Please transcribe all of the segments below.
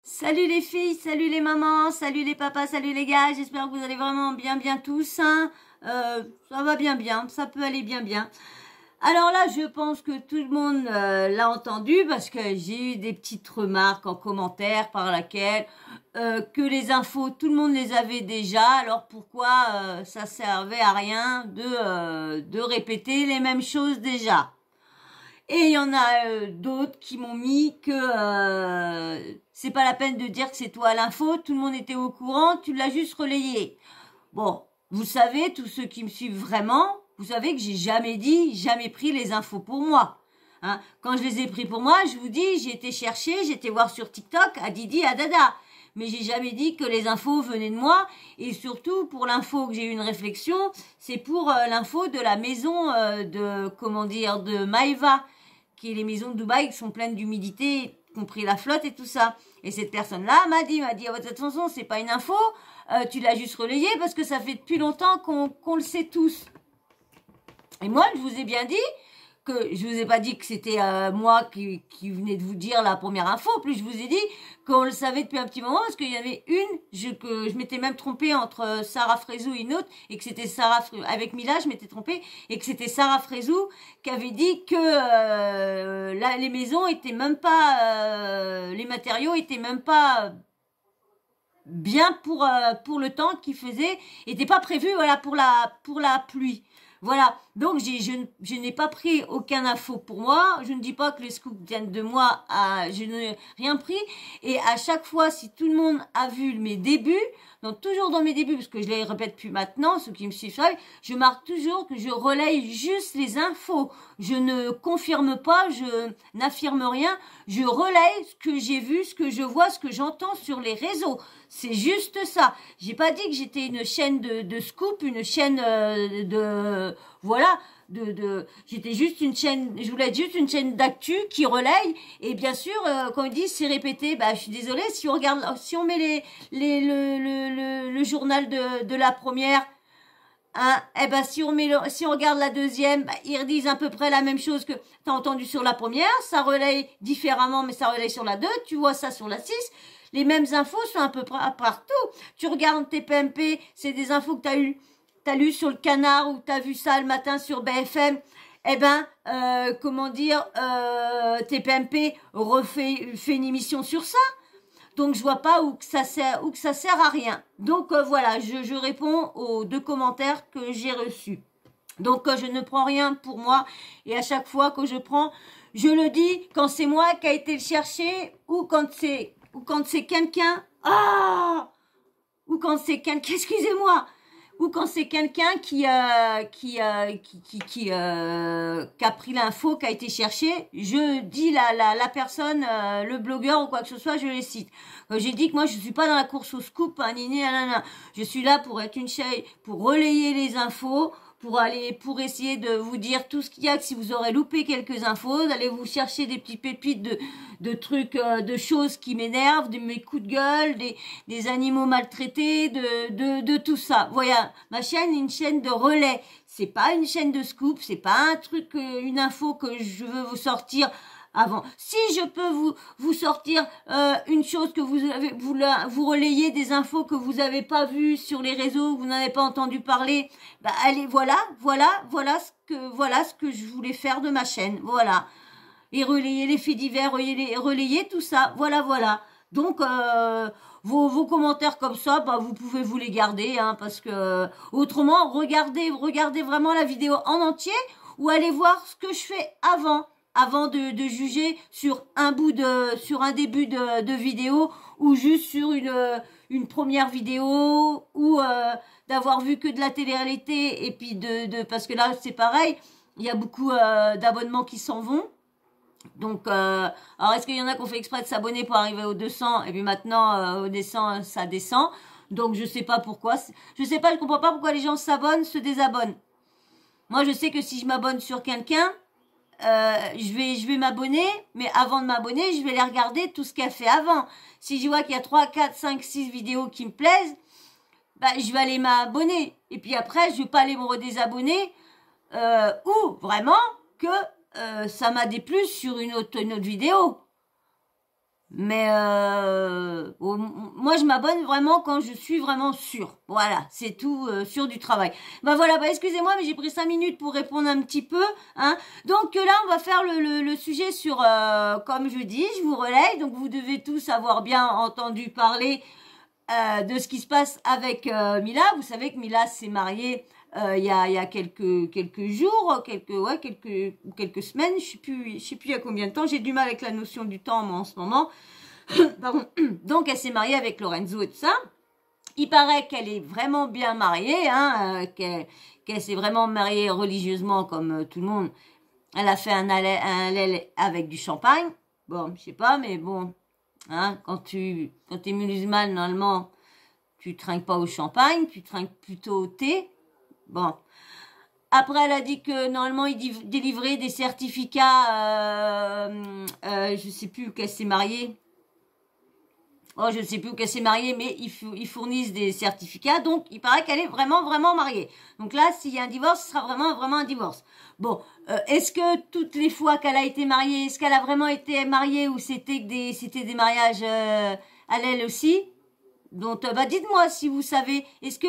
Salut les filles, salut les mamans, salut les papas, salut les gars, j'espère que vous allez vraiment bien tous, hein. Ça va bien, ça peut aller bien. Alors là, je pense que tout le monde l'a entendu parce que j'ai eu des petites remarques en commentaire par laquelle que les infos, tout le monde les avait déjà, alors pourquoi ça servait à rien de répéter les mêmes choses déjà. Et il y en a d'autres qui m'ont mis que c'est pas la peine de dire que c'est toi l'info, tout le monde était au courant, tu l'as juste relayé. Bon, vous savez, tous ceux qui me suivent vraiment, vous savez que j'ai jamais pris les infos pour moi. Hein, quand je les ai pris pour moi, je vous dis, j'ai été chercher, j'étais voir sur TikTok, à Didi, à Dada. Mais j'ai jamais dit que les infos venaient de moi. Et surtout, pour l'info que j'ai eu une réflexion, c'est pour l'info de la maison de Maeva, qui est les maisons de Dubaï qui sont pleines d'humidité, compris la flotte et tout ça. Et cette personne-là m'a dit, de toute façon, c'est pas une info, tu l'as juste relayé parce que ça fait depuis longtemps qu'on le sait tous. Et moi, je vous ai bien dit que je vous ai pas dit que c'était moi qui venais de vous dire la première info. En plus, je vous ai dit qu'on le savait depuis un petit moment parce qu'il y avait que je m'étais même trompée entre Sarah Frézou et une autre et que c'était avec Mila, je m'étais trompée et que c'était Sarah Frézou qui avait dit que là, les maisons étaient même pas, les matériaux étaient même pas bien pour le temps qu'il faisait, était pas prévu voilà pour la pluie. Voilà, donc je n'ai pas pris aucun info pour moi, je ne dis pas que les scoops viennent de moi, je n'ai rien pris, et à chaque fois, si tout le monde a vu mes débuts, donc toujours dans mes débuts, parce que je les répète plus maintenant, ceux qui me suivent, je marque toujours que je relaye juste les infos, je ne confirme pas, je n'affirme rien, je relaye ce que j'ai vu, ce que je vois, ce que j'entends sur les réseaux. C'est juste ça. J'ai pas dit que j'étais une chaîne de scoop, une chaîne j'étais juste une chaîne, je voulais être juste une chaîne d'actu qui relaye. Et bien sûr, quand ils disent c'est répété, je suis désolée, si on met le journal de la première, hein, si on regarde la deuxième, ils redisent à peu près la même chose que t'as entendu sur la première, ça relaye différemment, mais ça relaye sur la 2, tu vois ça sur la 6. Les mêmes infos sont un peu partout. Tu regardes tes PMP, c'est des infos que t'as lu sur le Canard ou t'as vu ça le matin sur BFM. Tes PMP fait une émission sur ça. Donc je vois pas où que ça sert à rien. Donc voilà, je réponds aux 2 commentaires que j'ai reçus. Donc je ne prends rien pour moi et à chaque fois que je prends, je le dis quand c'est moi qui a été le chercher ou quand c'est quelqu'un, excusez-moi, ou quand c'est quelqu'un qui a pris l'info, qui a été cherché, je dis la personne, le blogueur ou quoi que ce soit, je les cite. J'ai dit que moi je suis pas dans la course au scoop, je suis là pour être une chaîne, pour relayer les infos, pour essayer de vous dire tout ce qu'il y a, que si vous aurez loupé quelques infos, d'aller vous chercher des petites pépites de trucs, de choses qui m'énervent, de mes coups de gueule, des animaux maltraités, de tout ça. Voilà, ma chaîne est une chaîne de relais. C'est pas une chaîne de scoop, c'est pas un truc, une info que je veux vous sortir avant. Si je peux vous sortir une chose que vous relayez des infos que vous avez pas vues sur les réseaux, vous n'avez pas entendu parler, allez, voilà ce que je voulais faire de ma chaîne, voilà. Et relayer les faits divers, relayer tout ça, voilà. Donc vos commentaires comme ça, vous pouvez vous les garder, hein, parce que autrement, regardez vraiment la vidéo en entier ou allez voir ce que je fais avant de juger sur un début de vidéo ou juste sur une première vidéo ou d'avoir vu que de la télé-réalité et puis parce que là c'est pareil, il y a beaucoup d'abonnements qui s'en vont. Donc alors est-ce qu'il y en a qui ont fait exprès de s'abonner pour arriver aux 200 et puis maintenant aux 200 ça descend. Donc je sais pas pourquoi, je comprends pas pourquoi les gens s'abonnent, se désabonnent. Moi je sais que si je m'abonne sur quelqu'un, je vais m'abonner, mais avant de m'abonner, je vais les regarder tout ce qu'elle fait avant. Si je vois qu'il y a 3, 4, 5, 6 vidéos qui me plaisent, je vais aller m'abonner. Et puis après, je vais pas aller me redésabonner, ou vraiment que ça m'a déplu sur une autre vidéo. Mais moi, je m'abonne vraiment quand je suis vraiment sûre. Voilà, c'est tout, sûre du travail. Bah voilà, bah excusez-moi, mais j'ai pris 5 minutes pour répondre un petit peu. Hein. Donc là, on va faire le sujet sur, comme je dis, je vous relaye. Donc vous devez tous avoir bien entendu parler de ce qui se passe avec Mila. Vous savez que Mila s'est mariée il y a quelques jours, quelques semaines. Je sais plus il y a combien de temps. J'ai du mal avec la notion du temps, moi, en ce moment. Pardon. Donc elle s'est mariée avec Lorenzo et tout ça. Il paraît qu'elle est vraiment bien mariée, hein, qu'elle s'est vraiment mariée religieusement comme tout le monde. Elle a fait un hallel avec du champagne. Bon, je sais pas, mais bon, hein, quand t'es musulmane, normalement, tu trinques pas au champagne, tu trinques plutôt au thé. Bon. Après, elle a dit que normalement, il délivrait des certificats, je sais plus qu'elle s'est mariée. Oh, je ne sais plus où qu'elle s'est mariée, mais ils fournissent des certificats. Donc, il paraît qu'elle est vraiment, vraiment mariée. Donc là, s'il y a un divorce, ce sera vraiment, vraiment un divorce. Bon, est-ce que toutes les fois qu'elle a été mariée, est-ce qu'elle a vraiment été mariée ou c'était des mariages halal aussi? Donc, bah, dites-moi si vous savez. Est-ce que...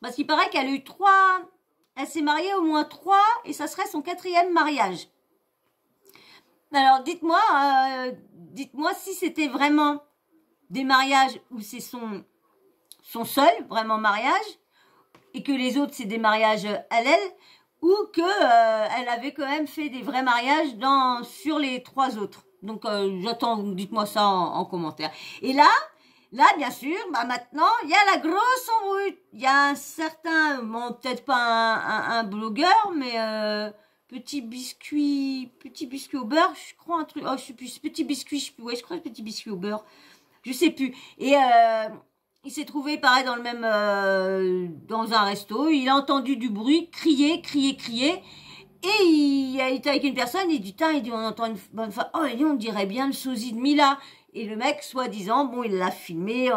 parce qu'il paraît qu'elle a eu 3... Elle s'est mariée au moins 3 et ça serait son 4e mariage. Alors, dites-moi si c'était vraiment des mariages où c'est son seul vraiment mariage et que les autres c'est des mariages halal ou que elle avait quand même fait des vrais mariages sur les 3 autres. Donc j'attends, dites-moi ça en commentaire. Et là bien sûr, bah maintenant il y a la grosse embrouille. Il y a un certain, bon peut-être pas un blogueur, mais petit biscuit au beurre, je crois un truc. Oh je sais plus, petit biscuit, je crois petit biscuit au beurre. Je sais plus. Et il s'est trouvé pareil dans le même dans un resto. Il a entendu du bruit, crier. Et il était avec une personne. Il dit on entend une bonne femme. Oh, on dirait bien le sosie de Mila. Et le mec, soi-disant, bon, il l'a filmé.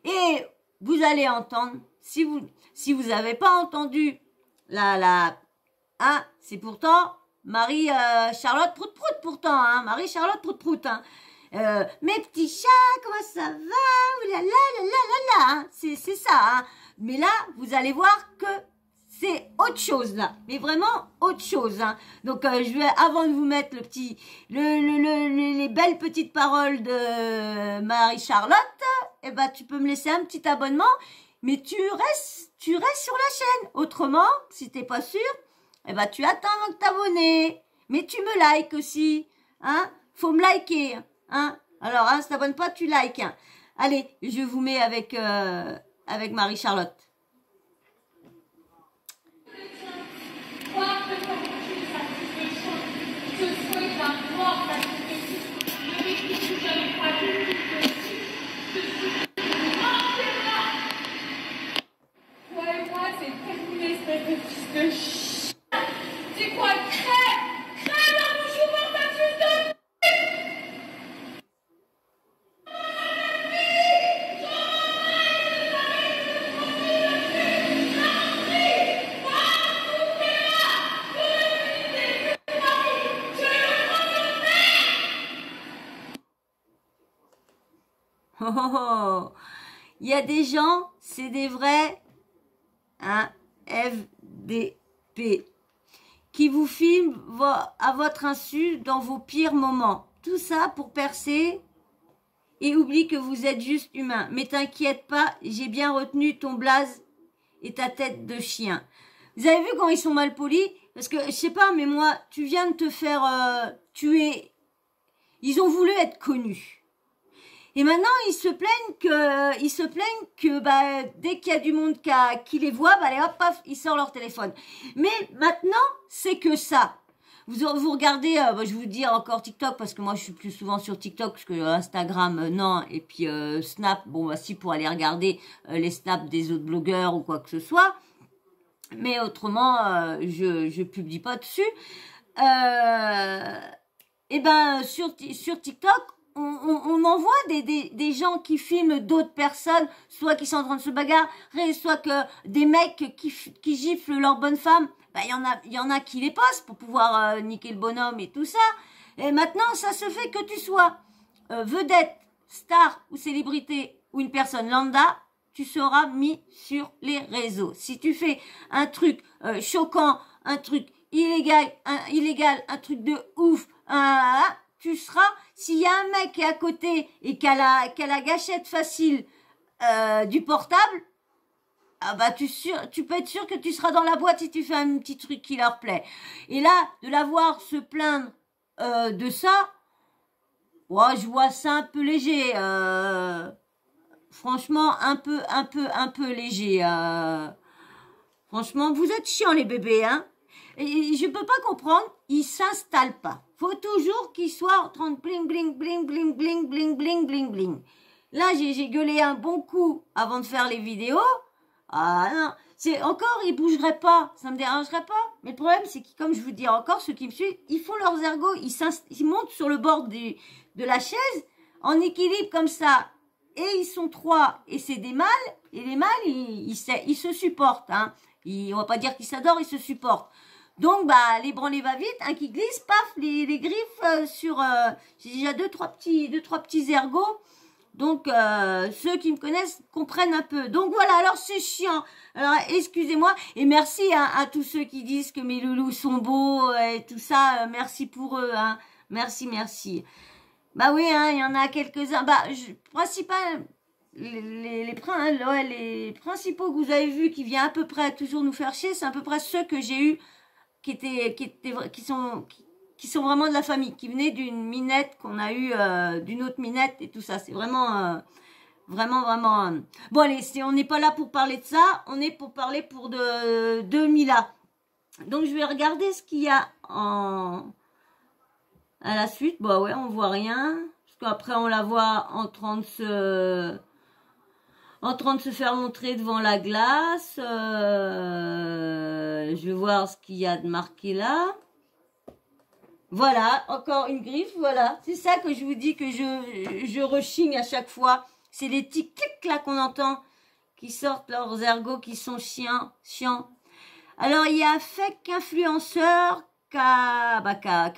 Et vous allez entendre. Si vous avez pas entendu c'est pourtant Marie Charlotte Prout-Prout pourtant. Hein, Marie Charlotte Prout-Prout. Hein. Mes petits chats, comment ça va? Ouh là là là là là là, hein. C'est ça, hein. Mais là, vous allez voir que c'est autre chose là, mais vraiment autre chose, hein. Donc je vais, avant de vous mettre les belles petites paroles de Marie Charlotte, eh ben tu peux me laisser un petit abonnement, mais tu restes sur la chaîne. Autrement, si t'es pas sûr, eh ben tu attends avant de t'abonner. Mais tu me likes aussi, hein. Faut me liker. Hein? Alors, hein, si t'abonnes pas, tu likes. Hein. Allez, je vous mets avec Marie-Charlotte. Toi et moi, c'est terminé, espèce de fils de ch... C'est quoi, crève dans mon chou pour ta fils de... Oh. Il y a des gens, c'est des vrais, hein, FDP, qui vous filment à votre insu dans vos pires moments. Tout ça pour percer et oublie que vous êtes juste humain. Mais t'inquiète pas, j'ai bien retenu ton blaze et ta tête de chien. Vous avez vu quand ils sont mal polis? Parce que, je sais pas, mais moi, tu viens de te faire tuer. Ils ont voulu être connus. Et maintenant, ils se plaignent que bah, dès qu'il y a du monde qui les voit, bah, allez hop, paf, ils sortent leur téléphone. Mais maintenant, c'est que ça. Vous regardez, bah, je vous dis encore TikTok, parce que moi, je suis plus souvent sur TikTok, parce que Instagram, non. Et puis Snap, bon, bah, si, pour aller regarder les snaps des autres blogueurs ou quoi que ce soit. Mais autrement, je publie pas dessus. Et ben, sur TikTok, on en voit des gens qui filment d'autres personnes, soit qui sont en train de se bagarrer, soit que des mecs qui giflent leur bonne femme. Bah, il y en a qui les postent pour pouvoir niquer le bonhomme et tout ça. Et maintenant, ça se fait que tu sois vedette star ou célébrité ou une personne lambda, tu seras mis sur les réseaux. Si tu fais un truc choquant, un truc illégal, un truc de ouf, tu seras, s'il y a un mec qui est à côté et qui a la gâchette facile du portable, ah bah tu peux être sûr que tu seras dans la boîte si tu fais un petit truc qui leur plaît. Et là, de la voir se plaindre de ça, ouais, je vois ça un peu léger. Franchement, un peu léger. Franchement, vous êtes chiants les bébés, hein. Et je peux pas comprendre, ils s'installent pas. Faut toujours qu'ils soient en train de bling bling bling bling bling bling bling bling bling. Là, j'ai gueulé un bon coup avant de faire les vidéos. Ah non, c'est encore, ils bougeraient pas, ça me dérangerait pas. Mais le problème, c'est que, comme je vous dis encore, ceux qui me suivent, ils font leurs ergots, ils montent sur le bord de la chaise, en équilibre comme ça. Et ils sont 3, et c'est des mâles, et les mâles, ils se supportent, hein. On va pas dire qu'ils s'adorent, ils se supportent. Donc, bah, les branlés va vite, un qui glisse, paf, les griffes sur, j'ai déjà deux, trois petits ergots. Donc, ceux qui me connaissent comprennent un peu. Donc, voilà, alors c'est chiant. Alors, excusez-moi. Et merci à tous ceux qui disent que mes loulous sont beaux et tout ça. Merci pour eux, hein. Merci. Bah oui, hein, il y en a quelques-uns. Bah, les principaux que vous avez vus qui viennent à peu près toujours nous faire chier, c'est à peu près ceux que j'ai eus qui sont vraiment de la famille, qui venaient d'une minette qu'on a eue, d'une autre minette et tout ça. C'est vraiment, vraiment. Bon allez, on n'est pas là pour parler de ça, on est pour parler de Mila. Donc je vais regarder ce qu'il y a à la suite. Bah ouais, on voit rien, parce qu'après on la voit en train de se faire montrer devant la glace. Je vais voir ce qu'il y a de marqué là. Voilà, encore une griffe, voilà. C'est ça que je vous dis que je rechigne à chaque fois. C'est les petits clics là qu'on entend, qui sortent leurs ergots, qui sont chiants. Alors, il y a Fake Influenceur qui a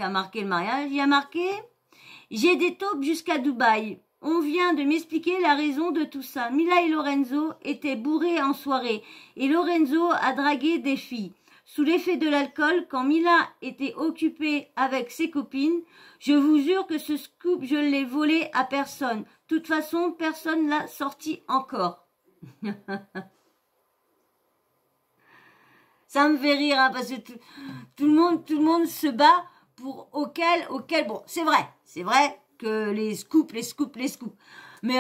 marqué le mariage. Il y a marqué « J'ai des taupes jusqu'à Dubaï. On vient de m'expliquer la raison de tout ça. Mila et Lorenzo étaient bourrés en soirée et Lorenzo a dragué des filles. Sous l'effet de l'alcool, quand Mila était occupée avec ses copines, je vous jure que ce scoop, je l'ai volé à personne. De toute façon, personne l'a sorti encore. » Ça me fait rire, hein, parce que tout le monde se bat pour auquel, bon, c'est vrai que les scoops. Mais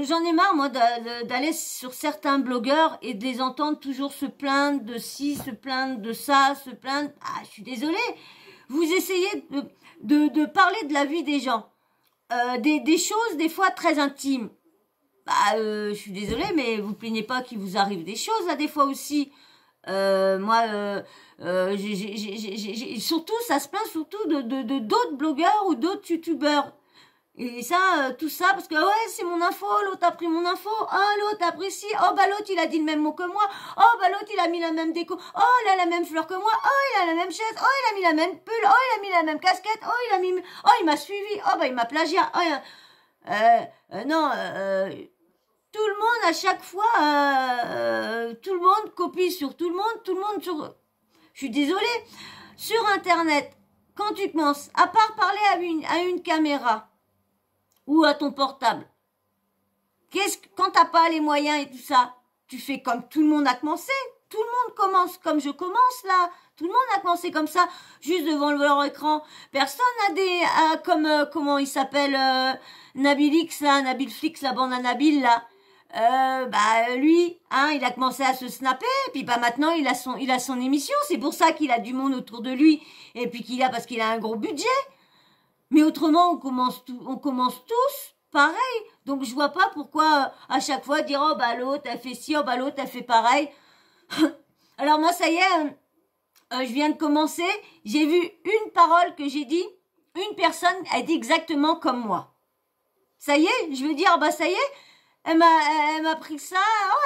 j'en ai marre, moi, d'aller sur certains blogueurs et de les entendre toujours se plaindre de ci, se plaindre de ça, se plaindre. Ah, je suis désolée. Vous essayez de parler de la vie des gens, des choses des fois très intimes. Bah, je suis désolée, mais vous plaignez pas qu'il vous arrive des choses là des fois aussi. Surtout, ça se plaint surtout de d'autres blogueurs ou d'autres youtubeurs. Et ça, tout ça, parce que ouais, c'est mon info, l'autre a pris mon info, l'autre a pris ci, bah l'autre il a dit le même mot que moi, bah l'autre il a mis la même déco, il a la même fleur que moi, il a la même chaise, il a mis la même pull, il a mis la même casquette, il m'a suivi, bah il m'a plagiat, non, tout le monde à chaque fois, tout le monde copie sur tout le monde sur... Je suis désolée, sur internet, quand tu commences, à part parler à une caméra, ou à ton portable. Quand t'as pas les moyens et tout ça, tu fais comme tout le monde a commencé. Tout le monde commence comme je commence là. Tout le monde a commencé comme ça, juste devant leur écran. Personne n'a comment il s'appelle, Nabilix là, Nabilflix, la bande à Nabil là. Lui, hein, il a commencé à se snapper, et puis maintenant il a son émission. C'est pour ça qu'il a du monde autour de lui, et puis parce qu'il a un gros budget. Mais autrement, on commence tous pareil. Donc, je vois pas pourquoi, à chaque fois, dire, l'autre, elle fait ci, l'autre, elle fait pareil. Alors, moi, ça y est, je viens de commencer. J'ai vu une parole que j'ai dit. Une personne a dit exactement comme moi. Ça y est, je veux dire, ça y est, elle m'a pris ça.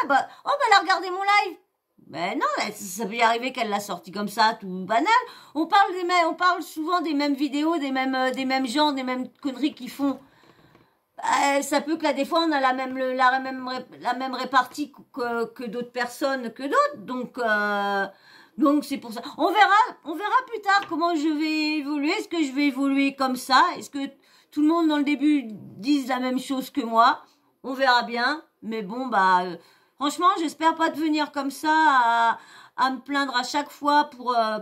Elle a regardé mon live. Ben non, ça peut y arriver qu'elle l'a sorti comme ça, tout banal. On parle souvent des mêmes vidéos, des mêmes gens, des mêmes conneries qu'ils font. ça peut que là, des fois, on a la même répartie que d'autres personnes, que d'autres. Donc c'est pour ça. On verra plus tard comment je vais évoluer. Est-ce que je vais évoluer comme ça? Est-ce que tout le monde dans le début dise la même chose que moi? On verra bien. Mais bon, franchement, j'espère pas devenir comme ça à me plaindre à chaque fois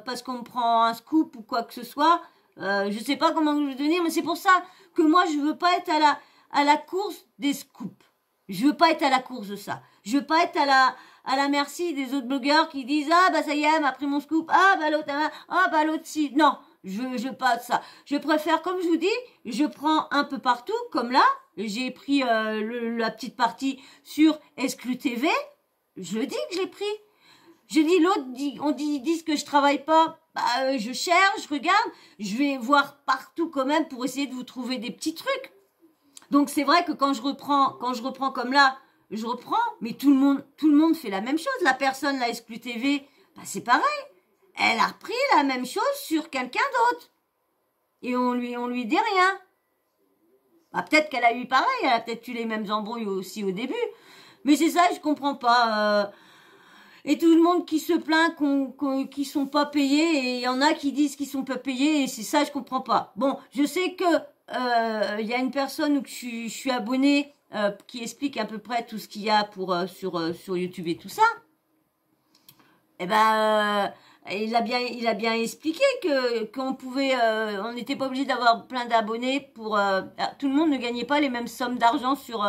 parce qu'on me prend un scoop ou quoi que ce soit. Je sais pas comment je vais devenir, mais c'est pour ça que moi je veux pas être à la course des scoops. Je veux pas être à la course de ça. Je veux pas être à la merci des autres blogueurs qui disent ça y est, elle m'a pris mon scoop. L'autre si. Non, je veux pas ça. Je préfère, comme je vous dis, je prends un peu partout, comme là, j'ai pris la petite partie sur Exclu TV. Je le dis que j'ai pris. Je dis l'autre disent que je travaille pas. Je cherche, je regarde, je vais voir partout quand même pour essayer de vous trouver des petits trucs. Donc c'est vrai que quand je reprends comme là, je reprends, mais tout le monde fait la même chose. La personne, la Exclu TV, c'est pareil. Elle a repris la même chose sur quelqu'un d'autre. Et on lui dit rien. Peut-être qu'elle a eu pareil, elle a peut-être eu les mêmes embrouilles aussi au début. Mais c'est ça, je comprends pas. Et tout le monde qui se plaint qu'ils sont pas payés, et il y en a qui disent qu'ils sont pas payés, et c'est ça, je comprends pas. Bon, je sais que il y a une personne où je suis abonnée qui explique à peu près tout ce qu'il y a sur YouTube et tout ça. Eh il a bien expliqué qu'on pouvait, on n'était pas obligé d'avoir plein d'abonnés pour tout le monde ne gagnait pas les mêmes sommes d'argent sur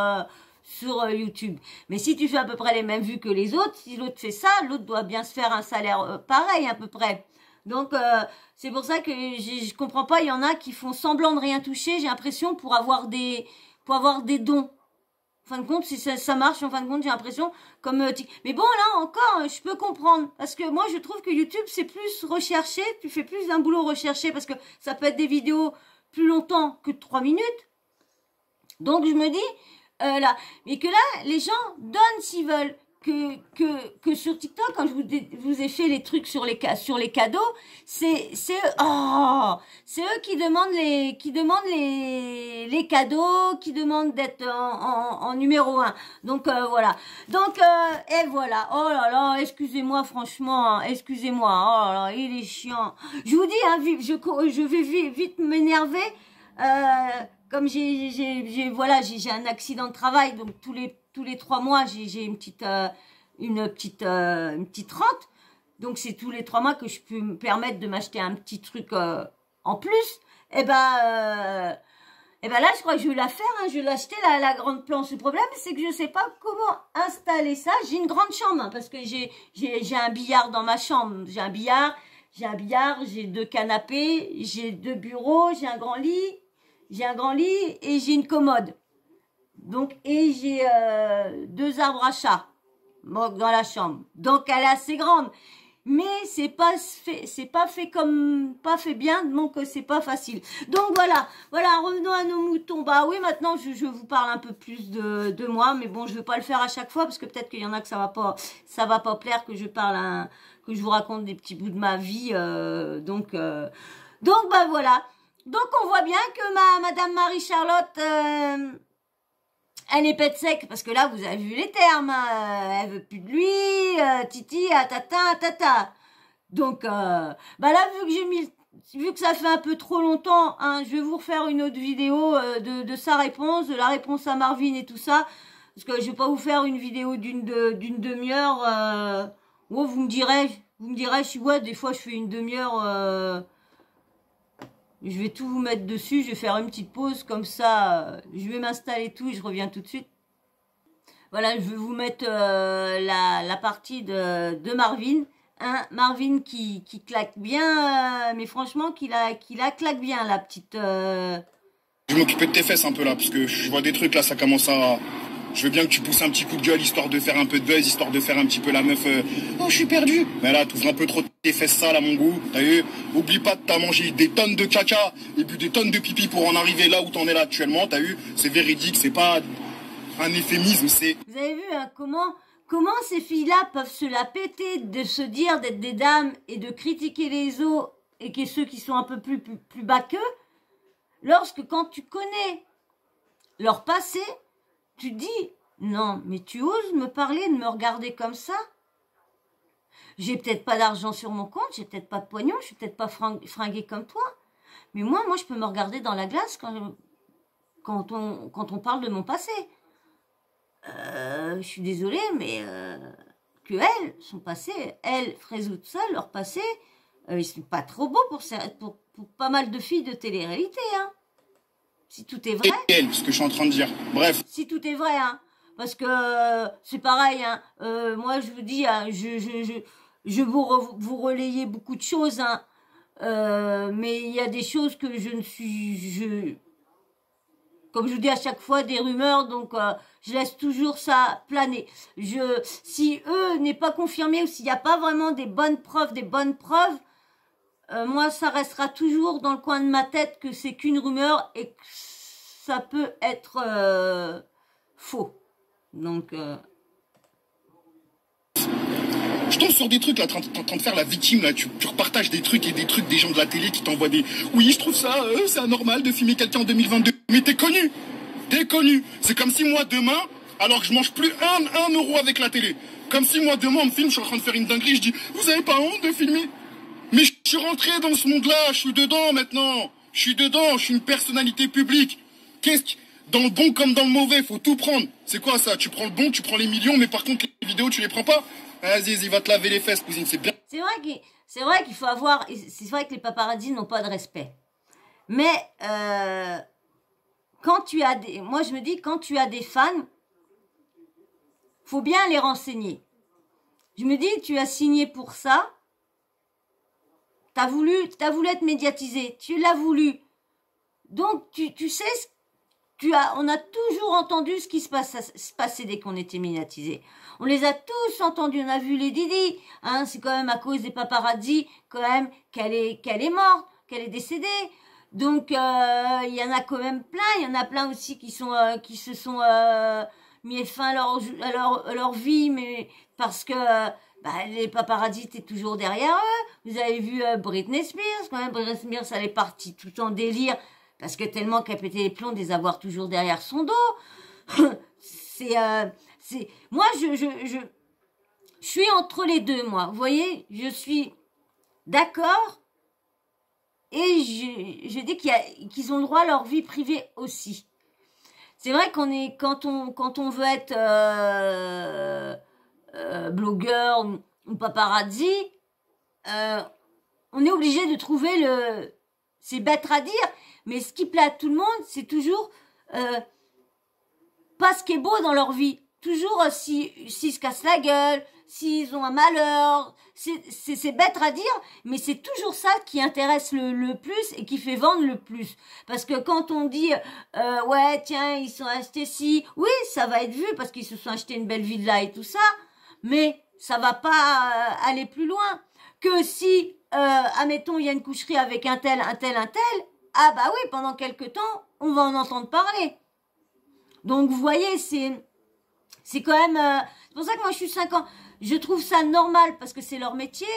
YouTube. Mais si tu fais à peu près les mêmes vues que les autres, si l'autre fait ça, l'autre doit bien se faire un salaire pareil à peu près. Donc c'est pour ça que je comprends pas. Il y en a qui font semblant de rien toucher. J'ai l'impression pour avoir des dons. En fin de compte, si ça marche, en fin de compte, j'ai l'impression comme mais bon, là encore, je peux comprendre parce que moi, je trouve que YouTube c'est plus recherché. Tu fais plus d'un boulot recherché parce que ça peut être des vidéos plus longtemps que 3 minutes. Donc je me dis là, mais que là, les gens donnent s'ils veulent. Que sur TikTok, quand je vous ai fait les trucs sur les cadeaux, c'est eux qui demandent les cadeaux, qui demandent d'être en numéro 1. Donc voilà. Donc et voilà. Oh là là, excusez-moi franchement, excusez-moi. Oh là là, il est chiant. Je vous dis je vais vite m'énerver. Comme j'ai un accident de travail, donc tous les 3 mois, j'ai une petite rente. Donc c'est tous les 3 mois que je peux me permettre de m'acheter un petit truc en plus. Et là, je crois que je vais la faire. Je vais l'acheter la grande planche. Le problème, c'est que je sais pas comment installer ça. J'ai une grande chambre parce que j'ai un billard dans ma chambre. J'ai un billard, j'ai 2 canapés, j'ai 2 bureaux, j'ai un grand lit et j'ai une commode. Donc, et j'ai 2 arbres à chat dans la chambre. Donc, elle est assez grande. Mais c'est pas fait bien, donc c'est pas facile. Donc voilà, revenons à nos moutons. Oui, maintenant je vous parle un peu plus de moi, mais bon, je vais pas le faire à chaque fois parce que peut-être qu'il y en a que ça va pas plaire que je parle que je vous raconte des petits bouts de ma vie. Donc voilà. Donc on voit bien que Madame Marie-Charlotte, elle est pète sec, parce que là, vous avez vu les termes, elle veut plus de lui, titi, tata. Donc, là, vu que ça fait un peu trop longtemps, je vais vous refaire une autre vidéo de sa réponse, de la réponse à Marvin et tout ça, parce que je vais pas vous faire une vidéo d'une demi-heure, vous me direz, des fois je fais une demi-heure, je vais tout vous mettre dessus, je vais faire une petite pause comme ça, je vais m'installer tout et je reviens tout de suite. Voilà, je vais vous mettre la partie de Marvin. Marvin qui claque bien, mais franchement qui la claque bien, la petite... Je vais m'occuper de tes fesses un peu là, parce que je vois des trucs là, ça commence à... Je veux bien que tu pousses un petit coup de gueule, histoire de faire un peu de buzz, histoire de faire un petit peu la meuf. Oh, je suis perdu. Mais là, t'ouvres un peu trop tes fesses sales à mon goût. T'as vu? Oublie pas que t'as mangé des tonnes de caca et bu des tonnes de pipi pour en arriver là où t'en es là actuellement. T'as vu? C'est véridique, c'est pas un euphémisme, c'est... Vous avez vu hein, comment ces filles-là peuvent se la péter de se dire d'être des dames et de critiquer les autres et ceux qui sont un peu plus bas qu'eux, lorsque quand tu connais leur passé, tu te dis, non, mais tu oses me parler, de me regarder comme ça? J'ai peut-être pas d'argent sur mon compte, j'ai peut-être pas de pognon, je suis peut-être pas fringuée comme toi. Mais moi, je peux me regarder dans la glace quand on parle de mon passé. Je suis désolée, mais que elles, son passé, elles, Frézou, tout ça, leur passé, ils sont pas trop beaux pour pas mal de filles de télé-réalité, hein. Si tout est vrai. Et elle, ce que je suis en train de dire. Bref. Si tout est vrai, hein. Parce que c'est pareil, hein. Moi, je vous dis, hein, je vous relayer beaucoup de choses, hein. Mais il y a des choses que je ne suis... Comme je vous dis à chaque fois, des rumeurs, donc je laisse toujours ça planer. Si eux n'est pas confirmé ou s'il n'y a pas vraiment des bonnes preuves, moi ça restera toujours dans le coin de ma tête que c'est qu'une rumeur et que ça peut être faux. Donc... Je tombe sur des trucs là, t'es en train de faire la victime là, tu repartages des trucs et des trucs des gens de la télé qui t'envoient des... Oui, je trouve ça, c'est anormal de filmer quelqu'un en 2022. Mais t'es connu. C'est comme si moi demain, alors que je mange plus un euro avec la télé. Comme si moi demain on me filme, je suis en train de faire une dinguerie, je dis, vous avez pas honte de filmer? Mais je suis rentré dans ce monde-là, je suis dedans maintenant. Je suis une personnalité publique. Dans le bon comme dans le mauvais, faut tout prendre. C'est quoi ça? Tu prends le bon, tu prends les millions, mais par contre les vidéos tu les prends pas? Vas-y, il va te laver les fesses, cousine, c'est bien. C'est vrai qu'il faut avoir... C'est vrai que les paparazzis n'ont pas de respect. Mais quand tu as des... Moi, je me dis, quand tu as des fans, faut bien les renseigner. Je me dis, tu as signé pour ça. T'as voulu être médiatisé. Tu l'as voulu. Donc, tu sais... On a toujours entendu ce qui se passait dès qu'on était médiatisé. On les a tous entendus, on a vu les Didi, hein, c'est quand même à cause des paparazzis, quand même, qu'elle est morte, qu'elle est décédée. Donc, il y en a quand même plein, il y en a plein aussi qui se sont mis fin à leur vie, mais parce que les paparazzis étaient toujours derrière eux. Vous avez vu Britney Spears, quand même, Britney Spears, elle est partie tout en délire, parce que tellement qu'elle pétait les plombs de les avoir toujours derrière son dos. Moi, je suis entre les deux, moi. Vous voyez, je suis d'accord et je dis qu'ils ont le droit à leur vie privée aussi. C'est vrai quand on veut être blogueur ou paparazzi, on est obligé de trouver c'est bête à dire, mais ce qui plaît à tout le monde, c'est toujours pas ce qui est beau dans leur vie. Toujours s'ils se cassent la gueule, s'ils ont un malheur, c'est bête à dire, mais c'est toujours ça qui intéresse le plus et qui fait vendre le plus. Parce que quand on dit ouais tiens ils sont achetés ci, oui ça va être vu parce qu'ils se sont achetés une belle villa et tout ça, mais ça va pas aller plus loin que si admettons il y a une coucherie avec un tel, ah bah oui pendant quelque temps on va en entendre parler. Donc vous voyez c'est quand même... c'est pour ça que moi je suis 5 ans. Je trouve ça normal parce que c'est leur métier.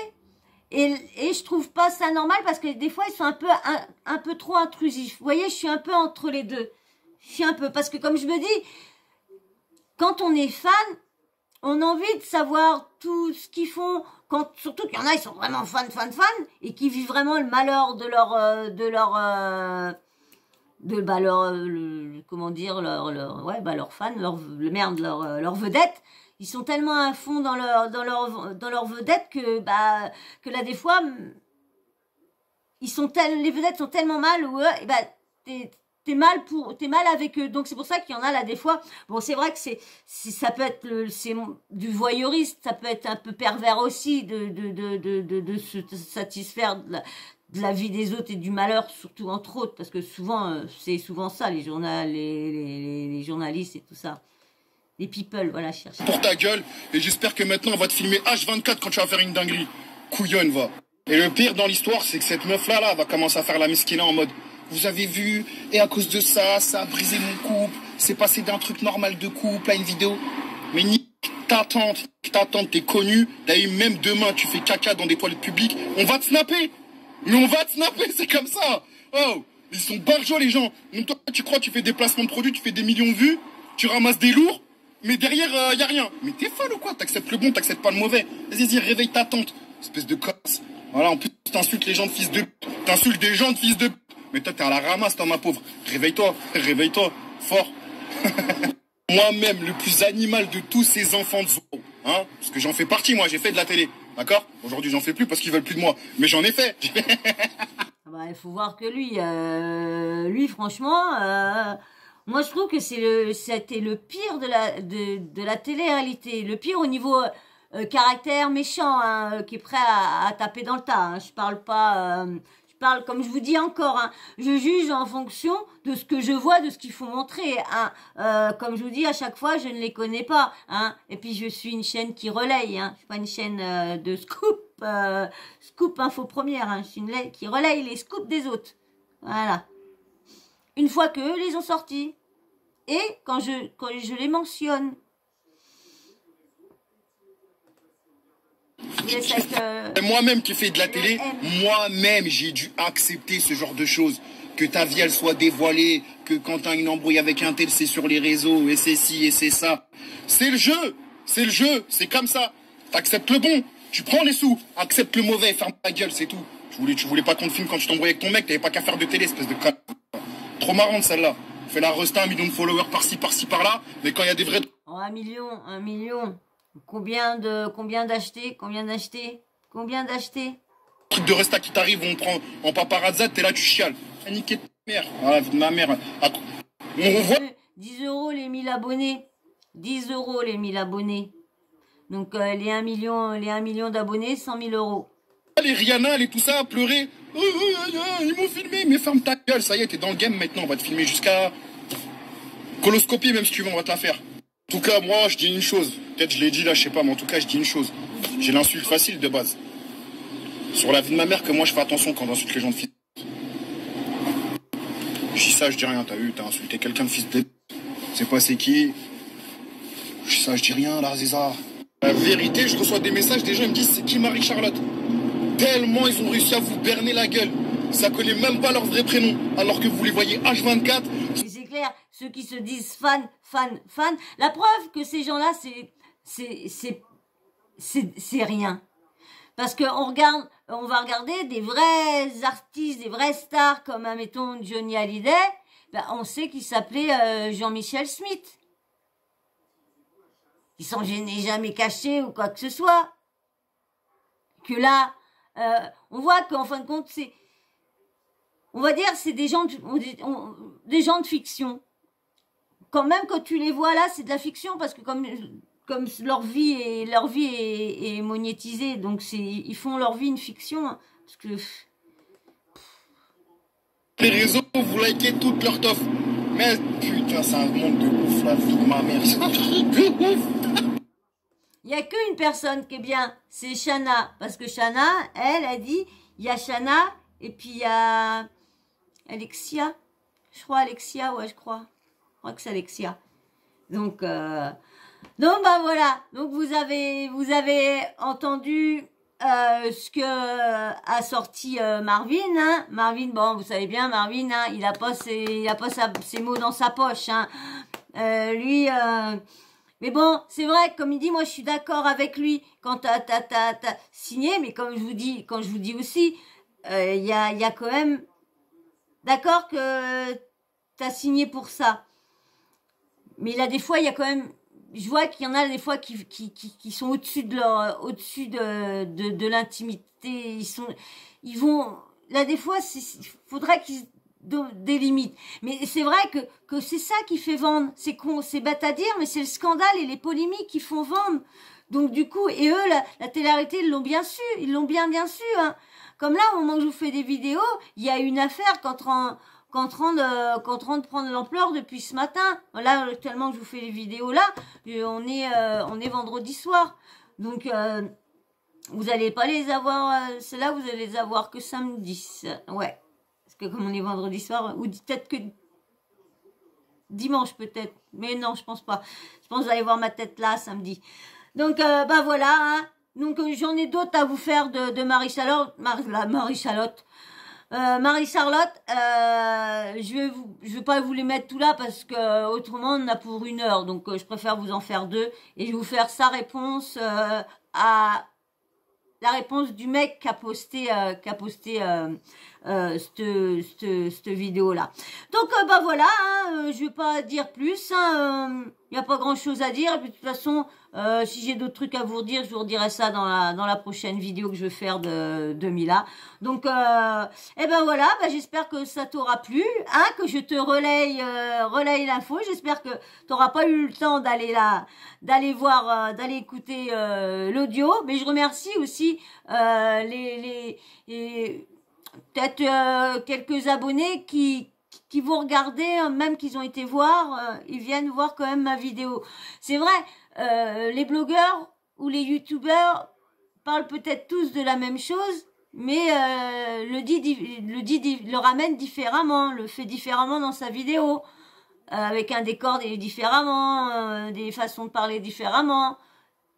Et je trouve pas ça normal parce que des fois ils sont un peu trop intrusifs. Vous voyez, je suis un peu entre les deux. Je suis un peu... Parce que comme je me dis, quand on est fan, on a envie de savoir tout ce qu'ils font. Surtout qu'il y en a, ils sont vraiment fans. Et qui vivent vraiment le malheur de leur comment dire leurs fans, leur vedette. Ils sont tellement à fond dans leur vedette que là des fois les vedettes sont tellement mal où t'es mal avec eux. Donc c'est pour ça qu'il y en a là des fois. Bon, c'est vrai que ça peut être c'est du voyeuriste, ça peut être un peu pervers aussi de se satisfaire de la vie des autres et du malheur, surtout entre autres, parce que souvent, c'est souvent ça, les journalistes et tout ça. Les people, voilà, chercher. Pour ta gueule, et j'espère que maintenant on va te filmer H24 quand tu vas faire une dinguerie. Couillonne, va. Et le pire dans l'histoire, c'est que cette meuf-là, va commencer à faire la mesquina en mode, vous avez vu, et à cause de ça, ça a brisé mon couple, c'est passé d'un truc normal de couple à une vidéo. Mais ni ta tante, t'es connue, d'ailleurs même demain tu fais caca dans des toilettes publiques, on va te snapper. Mais on va te snapper, c'est comme ça. Oh, Ils sont barjots, les gens. Donc toi, tu crois, tu fais des placements de produits, tu fais des millions de vues, tu ramasses des lourds, mais derrière, y a rien. Mais t'es folle ou quoi? T'acceptes le bon, t'acceptes pas le mauvais. Vas-y, réveille ta tante. Espèce de casse. Voilà, en plus, t'insultes les gens de fils de... T'insultes des gens de fils de... Mais toi, t'es à la ramasse, toi, ma pauvre. Réveille-toi, réveille-toi. Fort. Moi-même, le plus animal de tous ces enfants de zoo. Hein? Parce que j'en fais partie, moi, j'ai fait de la télé. D'accord? Aujourd'hui, j'en fais plus parce qu'ils veulent plus de moi. Mais j'en ai fait. Bah, il faut voir que lui, franchement, moi je trouve que c'était le pire de la télé-réalité, le pire au niveau caractère méchant, hein, qui est prêt à taper dans le tas. Hein. Je parle pas, je parle comme je vous dis encore. Hein, je juge en fonction de ce que je vois, de ce qu'il faut montrer. Hein. Comme je vous dis à chaque fois, je ne les connais pas. Hein. Et puis je suis une chaîne qui relaye. Hein. Je suis pas une chaîne de scoop. Scoop info première, hein. Je suis une qui relaye les scoops des autres. Voilà. Une fois qu'eux les ont sortis. Et quand je les mentionne. Moi-même qui fais de la télé, moi-même j'ai dû accepter ce genre de choses. Que ta vie elle soit dévoilée, que quand t'as une embrouille avec un tel, c'est sur les réseaux, et c'est ci, et c'est ça. C'est le jeu, c'est comme ça. T'acceptes le bon. Tu prends les sous, accepte le mauvais, ferme ta gueule, c'est tout. Tu voulais pas qu'on te filme quand tu t'embrouillais avec ton mec, t'avais pas qu'à faire de télé, espèce de con. Trop marrante celle-là. Fais la resta, 1 million de followers par-ci, par-là, mais quand il y a des vrais... Oh, 1 million. Combien d'acheter? Truc de resta qui t'arrive, on prend en paparazzi, t'es là, tu chiales. Niquer ta mère. Voilà, ma mère. On voit... 10 € les 1000 abonnés. 10 € les 1000 abonnés. Donc les 1 million d'abonnés, 100 000 €. Les Rihanna, et tout ça, à pleurer. Ils m'ont filmé, mais ferme ta gueule, ça y est, t'es dans le game maintenant, on va te filmer jusqu'à... Coloscopie même si tu veux, on va te la faire. En tout cas, moi, je dis une chose. Peut-être je l'ai dit là, je sais pas, mais en tout cas, je dis une chose. J'ai l'insulte facile de base. Sur la vie de ma mère, que moi, je fais attention quand j'insulte les gens de fils. Je dis ça, je dis rien, t'as vu, t'as insulté quelqu'un de fils de... C'est pas c'est qui. Je dis ça, je dis rien, là, Ziza. La vérité, je reçois des messages, des gens ils me disent c'est qui Marie-Charlotte. Tellement ils ont réussi à vous berner la gueule. Ça connaît même pas leur vrai prénom, alors que vous les voyez H24. Et c'est clair, ceux qui se disent fans, la preuve que ces gens-là, c'est rien. Parce que on va regarder des vrais artistes, des vrais stars, comme, admettons, Johnny Hallyday, ben, on sait qu'il s'appelait Jean-Michel Smith. Ils s'en gênaient jamais cachés ou quoi que ce soit. Que là, on voit qu'en fin de compte, on va dire, c'est des gens de fiction. Quand même, quand tu les vois là, c'est de la fiction parce que comme leur vie est monétisée, donc ils font leur vie une fiction. Hein, parce que les réseaux, vous likez toute leur toffe. Mais putain, c'est un monde de ouf, la vie de ma mère. C'est un truc de ouf. Il n'y a qu'une personne qui est bien, c'est Shana. Parce que Shana, elle a dit, il y a Shana, et puis il y a Alexia. Je crois Alexia, ouais, je crois que c'est Alexia. Donc bah voilà. Donc vous avez entendu ce que a sorti Marvin. Hein. Marvin, bon, vous savez bien, Marvin, hein, il a pas ses mots dans sa poche. Hein. Lui... Mais bon, c'est vrai, comme il dit, moi je suis d'accord avec lui quand t'as signé, mais quand je vous dis aussi, il y a quand même, d'accord que t'as signé pour ça. Mais là, des fois, il y a quand même, je vois qu'il y en a des fois qui sont au-dessus de l'intimité. Ils vont, là, des fois, faudrait qu'ils des limites. Mais c'est vrai que c'est ça qui fait vendre. C'est con, c'est bête à dire, mais c'est le scandale et les polémiques qui font vendre. Donc du coup, et eux, la télé-réalité, ils l'ont bien su, ils l'ont bien su. Hein. Comme là, au moment où je vous fais des vidéos, il y a une affaire qu'en train de prendre l'ampleur depuis ce matin. Là, actuellement, je vous fais les vidéos là, on est vendredi soir. Donc vous allez pas les avoir, c'est là vous allez les avoir que samedi. Ouais. Que comme on est vendredi soir, ou peut-être que dimanche peut-être, mais non, je pense pas. Je pense que vous allez voir ma tête là samedi. Donc bah voilà. Hein. Donc j'en ai d'autres à vous faire de Marie-Charlotte. Marie-Charlotte, je vais pas vous les mettre tout là parce que autrement on en a pour 1 heure. Donc je préfère vous en faire 2 et je vais vous faire sa réponse à la réponse du mec qui a posté cette vidéo là. Donc bah voilà, hein, je vais pas dire plus, hein, y a pas grand chose à dire. Et puis de toute façon, si j'ai d'autres trucs à vous redire, je vous redirai ça dans la prochaine vidéo que je vais faire de Mila. Donc et ben voilà, bah, j'espère que ça t'aura plu, hein, que je te relaye l'info. J'espère que t'auras pas eu le temps d'aller d'aller écouter l'audio. Mais je remercie aussi les peut-être quelques abonnés qui vont regarder, même qu'ils ont été voir, ils viennent voir quand même ma vidéo. C'est vrai, les blogueurs ou les youtubeurs parlent peut-être tous de la même chose, mais le ramène différemment, le fait différemment dans sa vidéo, avec un décor différemment, des façons de parler différemment.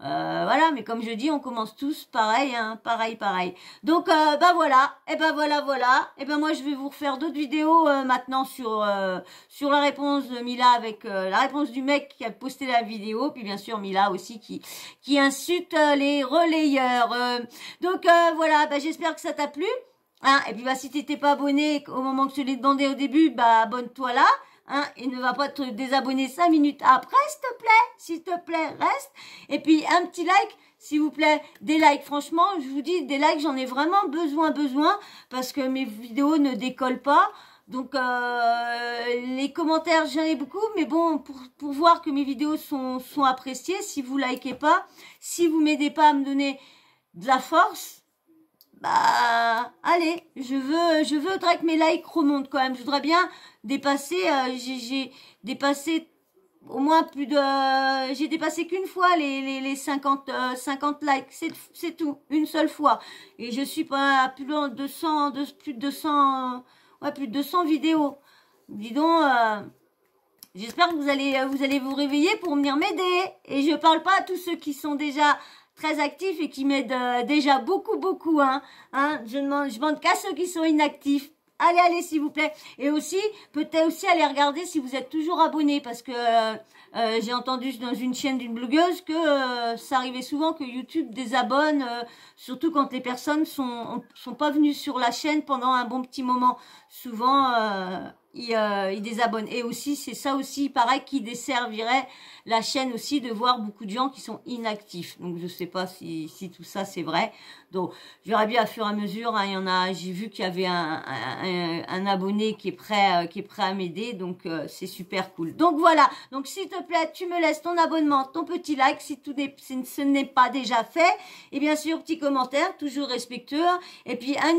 Voilà, mais comme je dis, on commence tous pareil, hein, pareil. Donc, bah voilà, et ben voilà. Et ben moi, je vais vous refaire d'autres vidéos maintenant sur la réponse de Mila avec la réponse du mec qui a posté la vidéo, puis bien sûr Mila aussi qui insulte les relayeurs. Donc voilà, bah j'espère que ça t'a plu. Hein, et puis bah si t'étais pas abonné au moment que je te l'ai demandé au début, bah abonne-toi là. Hein, et ne va pas te désabonner 5 minutes après, s'il te plaît, reste. Et puis, un petit like, s'il vous plaît, des likes. Franchement, je vous dis, des likes, j'en ai vraiment besoin, parce que mes vidéos ne décollent pas. Donc, les commentaires, j'en ai beaucoup, mais bon, pour voir que mes vidéos sont appréciées, si vous likez pas, si vous m'aidez pas à me donner de la force, bah, allez, je voudrais que mes likes remontent quand même. Je voudrais bien dépasser, j'ai dépassé au moins j'ai dépassé qu'une fois les 50 likes, c'est tout, une seule fois. Et je suis pas à plus de 200 vidéos. Dis donc, j'espère que vous allez vous réveiller pour venir m'aider. Et je parle pas à tous ceux qui sont déjà très actifs et qui m'aident déjà beaucoup, hein. Je demande qu'à ceux qui sont inactifs. Allez, s'il vous plaît. Et aussi, peut-être aussi aller regarder si vous êtes toujours abonné, parce que j'ai entendu dans une chaîne d'une blogueuse que ça arrivait souvent que YouTube désabonne, surtout quand les personnes sont pas venues sur la chaîne pendant un bon petit moment. Souvent, ils désabonnent. Et aussi, c'est ça aussi, pareil, qui desservirait la chaîne aussi de voir beaucoup de gens qui sont inactifs. Donc, je sais pas si tout ça, c'est vrai. Donc, je verrai bien à fur et à mesure. Hein, il y en a, j'ai vu qu'il y avait un abonné qui est prêt à m'aider. Donc, c'est super cool. Donc, voilà. Donc, s'il te plaît, tu me laisses ton abonnement, ton petit like, si ce n'est pas déjà fait. Et bien sûr, petit commentaire, toujours respectueux. Et puis, un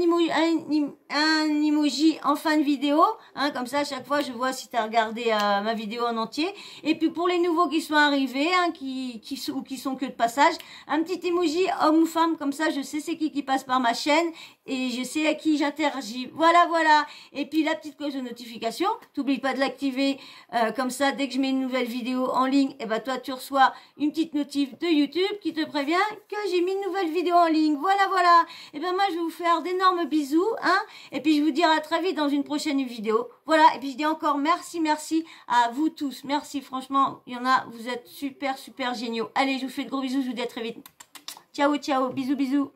emoji en fin de vidéo. Hein, comme ça, à chaque fois, je vois si tu as regardé ma vidéo en entier. Et puis, pour les nouveaux qui sont arrivés, hein, qui sont que de passage, un petit emoji homme ou femme, comme ça, je sais c'est qui passe par ma chaîne et je sais à qui j'interagis. Voilà. Et puis, la petite cloche de notification, t'oublie pas de l'activer, comme ça, dès que je mets une nouvelle vidéo en ligne, et ben toi, tu reçois une petite notif de YouTube qui te prévient que j'ai mis une nouvelle vidéo en ligne. Voilà. Et ben moi, je vais vous faire d'énormes bisous, hein, et puis je vous dirai à très vite dans une prochaine vidéo. Voilà, et puis je dis encore merci à vous tous. Merci, franchement, il y en a, vous êtes super géniaux. Allez, je vous fais de gros bisous, je vous dis à très vite. Ciao, bisous.